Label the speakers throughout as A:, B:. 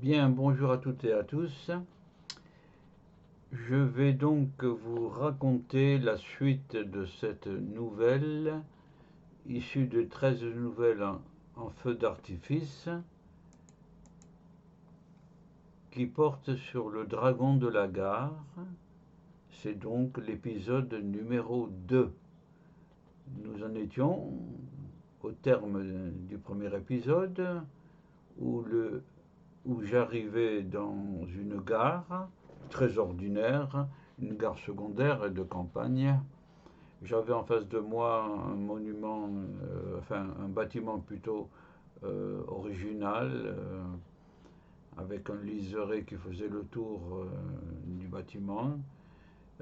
A: Bien, bonjour à toutes et à tous. Je vais donc vous raconter la suite de cette nouvelle, issue de 13 nouvelles en feu d'artifice, qui porte sur le dragon de la gare. C'est donc l'épisode numéro 2. Nous en étions au terme du premier épisode où j'arrivais dans une gare très ordinaire, une gare secondaire et de campagne. J'avais en face de moi un monument, un bâtiment plutôt original, avec un liseré qui faisait le tour du bâtiment,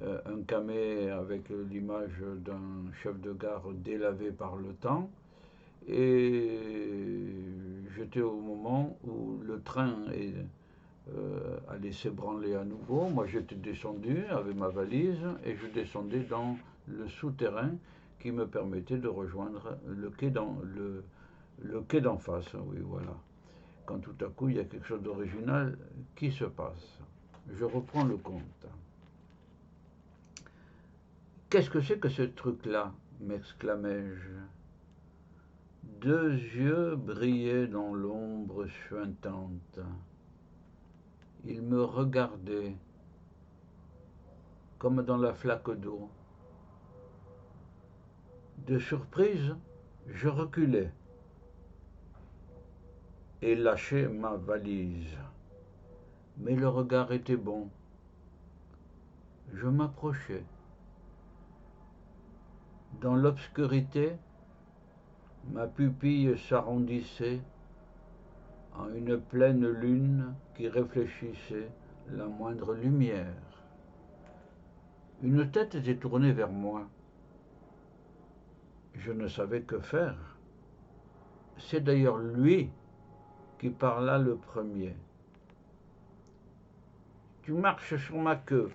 A: un camé avec l'image d'un chef de gare délavé par le temps, et j'étais au moment où le train allait s'ébranler à nouveau. Moi, j'étais descendu avec ma valise et je descendais dans le souterrain qui me permettait de rejoindre le quai d'en face. Oui, voilà. Quand tout à coup, il y a quelque chose d'original qui se passe. Je reprends le compte. Qu'est-ce que c'est que ce truc-là, m'exclamai-je. Deux yeux brillaient dans l'ombre suintante. Ils me regardaient comme dans la flaque d'eau. De surprise, je reculai et lâchai ma valise. Mais le regard était bon. Je m'approchai. Dans l'obscurité, ma pupille s'arrondissait en une pleine lune qui réfléchissait la moindre lumière. Une tête était tournée vers moi. Je ne savais que faire. C'est d'ailleurs lui qui parla le premier. Tu marches sur ma queue.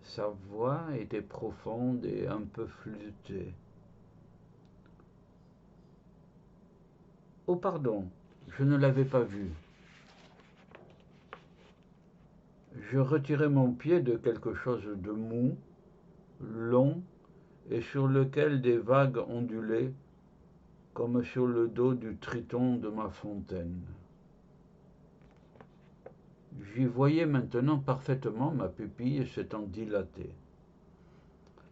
A: Sa voix était profonde et un peu flûtée. Oh pardon, je ne l'avais pas vu. Je retirai mon pied de quelque chose de mou, long, et sur lequel des vagues ondulaient, comme sur le dos du triton de ma fontaine. J'y voyais maintenant parfaitement, ma pupille s'étant dilatée.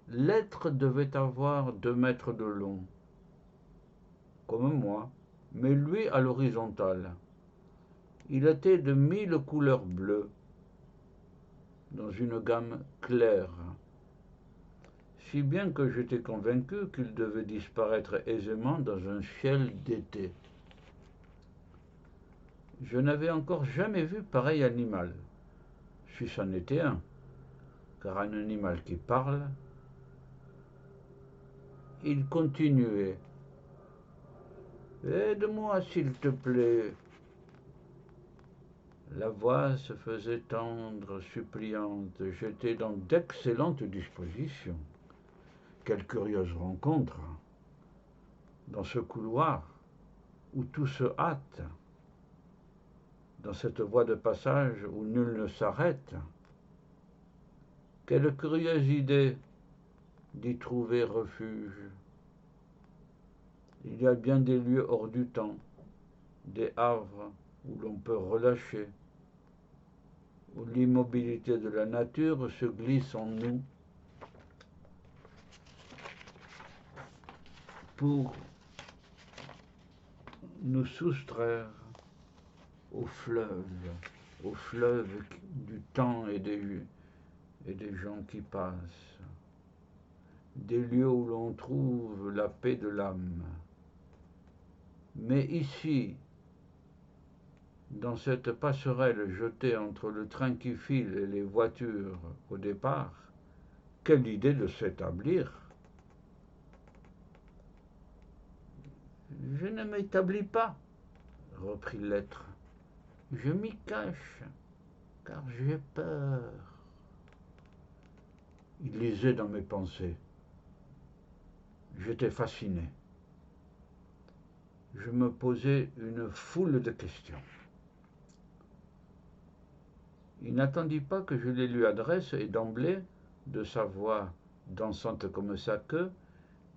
A: L'être devait avoir 2 mètres de long, comme moi, mais lui à l'horizontale. Il était de 1000 couleurs bleues, dans une gamme claire, si bien que j'étais convaincu qu'il devait disparaître aisément dans un ciel d'été. Je n'avais encore jamais vu pareil animal, si c'en était un, car un animal qui parle. Il continuait. « Aide-moi, s'il te plaît. » La voix se faisait tendre, suppliante. J'étais dans d'excellentes dispositions. Quelle curieuse rencontre, dans ce couloir où tout se hâte, dans cette voie de passage où nul ne s'arrête. Quelle curieuse idée d'y trouver refuge. Il y a bien des lieux hors du temps, des havres où l'on peut relâcher, où l'immobilité de la nature se glisse en nous pour nous soustraire au fleuve du temps et des gens qui passent, des lieux où l'on trouve la paix de l'âme. Mais ici, dans cette passerelle jetée entre le train qui file et les voitures au départ, quelle idée de s'établir! Je ne m'établis pas, reprit l'être. Je m'y cache, car j'ai peur. Il lisait dans mes pensées. J'étais fasciné. Je me posais une foule de questions. Il n'attendit pas que je les lui adresse et d'emblée, de sa voix dansante comme sa queue,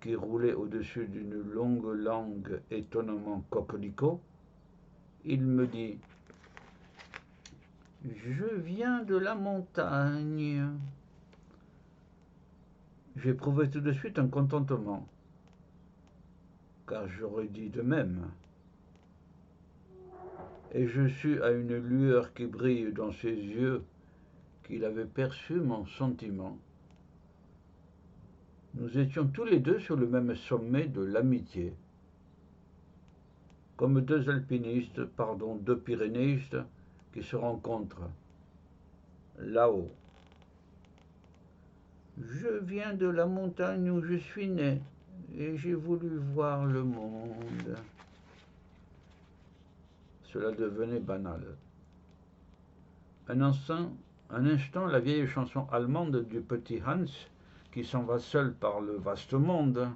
A: qui roulait au-dessus d'une longue langue étonnamment coquelicot, il me dit « Je viens de la montagne ». J'éprouvai tout de suite un contentement, car j'aurais dit de même. Et je sus à une lueur qui brille dans ses yeux qu'il avait perçu mon sentiment. Nous étions tous les deux sur le même sommet de l'amitié, comme deux alpinistes, deux pyrénéistes qui se rencontrent là-haut. Je viens de la montagne où je suis né et j'ai voulu voir le monde. Cela devenait banal. Un instant, la vieille chanson allemande du petit Hans, qui s'en va seul par le vaste monde,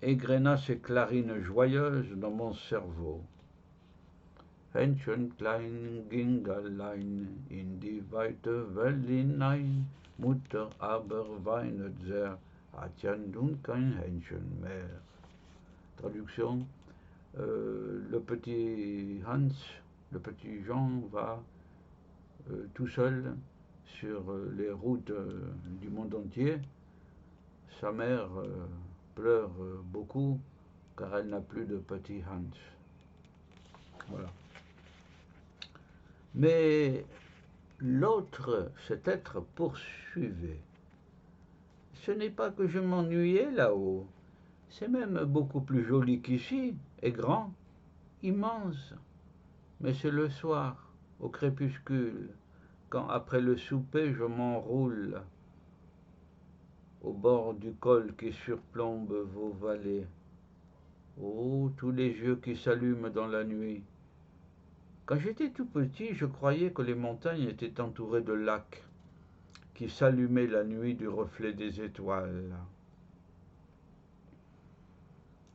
A: égrena ses clarines joyeuses dans mon cerveau. Hähnchen klein ging allein in die weite Welt hinein, Mutter aber weinet sehr, hat ja nun kein Hähnchen mehr. Traduction, le petit Hans, le petit Jean va tout seul sur les routes du monde entier. Sa mère pleure beaucoup car elle n'a plus de petit Hans. Voilà. Mais l'autre, cet être, poursuivait. Ce n'est pas que je m'ennuyais là-haut, c'est même beaucoup plus joli qu'ici, et grand, immense. Mais c'est le soir, au crépuscule, quand après le souper je m'enroule au bord du col qui surplombe vos vallées. Oh, tous les yeux qui s'allument dans la nuit. Quand j'étais tout petit, je croyais que les montagnes étaient entourées de lacs qui s'allumaient la nuit du reflet des étoiles.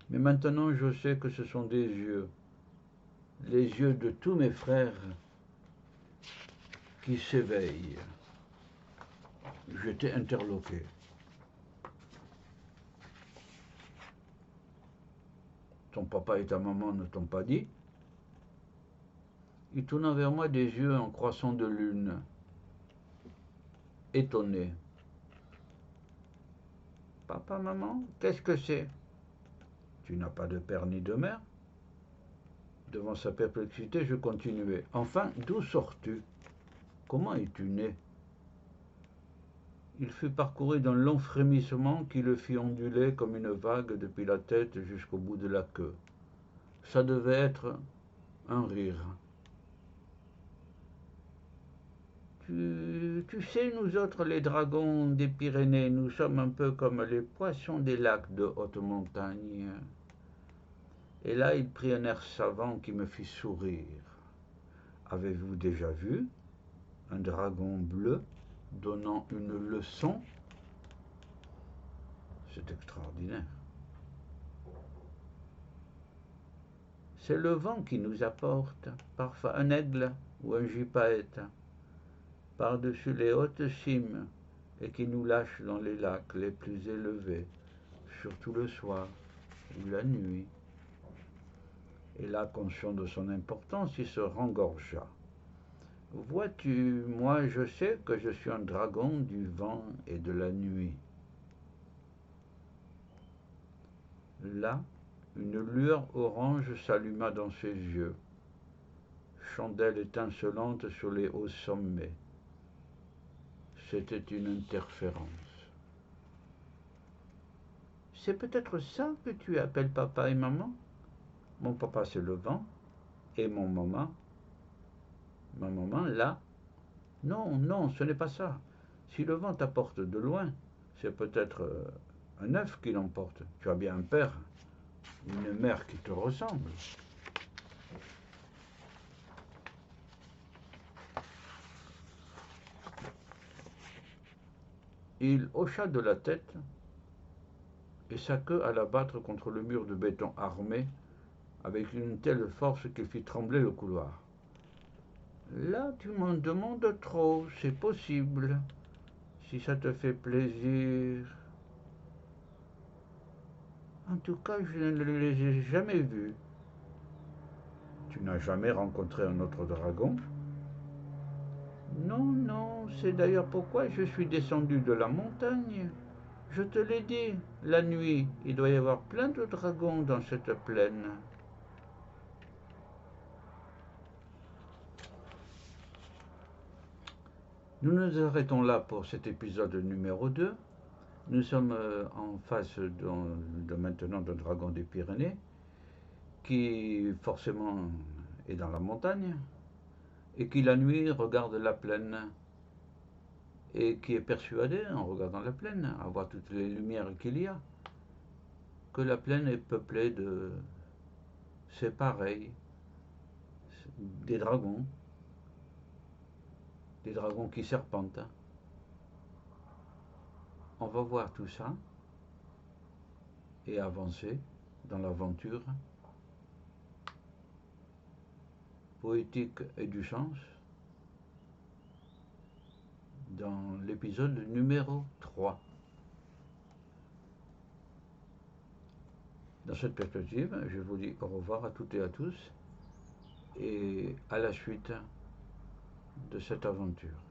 A: Mais maintenant, je sais que ce sont des yeux, les yeux de tous mes frères qui s'éveillent. J'étais interloqué. Ton papa et ta maman ne t'ont pas dit? Il tourna vers moi des yeux en croissant de lune, étonné. Papa, maman, qu'est-ce que c'est? Tu n'as pas de père ni de mère? Devant sa perplexité, je continuai. Enfin, d'où sors-tu? Comment es-tu né? Il fut parcouru d'un long frémissement qui le fit onduler comme une vague depuis la tête jusqu'au bout de la queue. Ça devait être un rire. Tu sais, nous autres, les dragons des Pyrénées, nous sommes un peu comme les poissons des lacs de haute montagne. Et là, il prit un air savant qui me fit sourire. Avez-vous déjà vu un dragon bleu donnant une leçon? C'est extraordinaire. C'est le vent qui nous apporte, parfois un aigle ou un gypaète, par-dessus les hautes cimes, et qui nous lâche dans les lacs les plus élevés, surtout le soir ou la nuit. Et là, conscient de son importance, il se rengorgea. Vois-tu, moi je sais que je suis un dragon du vent et de la nuit. Là, une lueur orange s'alluma dans ses yeux, chandelle étincelante sur les hauts sommets. C'était une interférence. C'est peut-être ça que tu appelles papa et maman? Mon papa, c'est le vent, et ma maman, là. Non, non, ce n'est pas ça. Si le vent t'apporte de loin, c'est peut-être un œuf qui l'emporte. Tu as bien un père, une mère qui te ressemble. Il hocha de la tête et sa queue alla battre contre le mur de béton armé avec une telle force qu'il fit trembler le couloir. Là, tu m'en demandes trop, c'est possible, si ça te fait plaisir. En tout cas, je ne les ai jamais vus. Tu n'as jamais rencontré un autre dragon? Non, non, c'est d'ailleurs pourquoi je suis descendu de la montagne. Je te l'ai dit, la nuit, il doit y avoir plein de dragons dans cette plaine. Nous nous arrêtons là pour cet épisode numéro 2. Nous sommes en face de maintenant d'un dragon des Pyrénées qui forcément est dans la montagne et qui la nuit regarde la plaine et qui est persuadé en regardant la plaine, à voir toutes les lumières qu'il y a, que la plaine est peuplée de c'est pareil, des dragons qui serpentent. On va voir tout ça et avancer dans l'aventure poétique et du sens dans l'épisode numéro 3. Dans cette perspective, je vous dis au revoir à toutes et à tous et à la suite de cette aventure.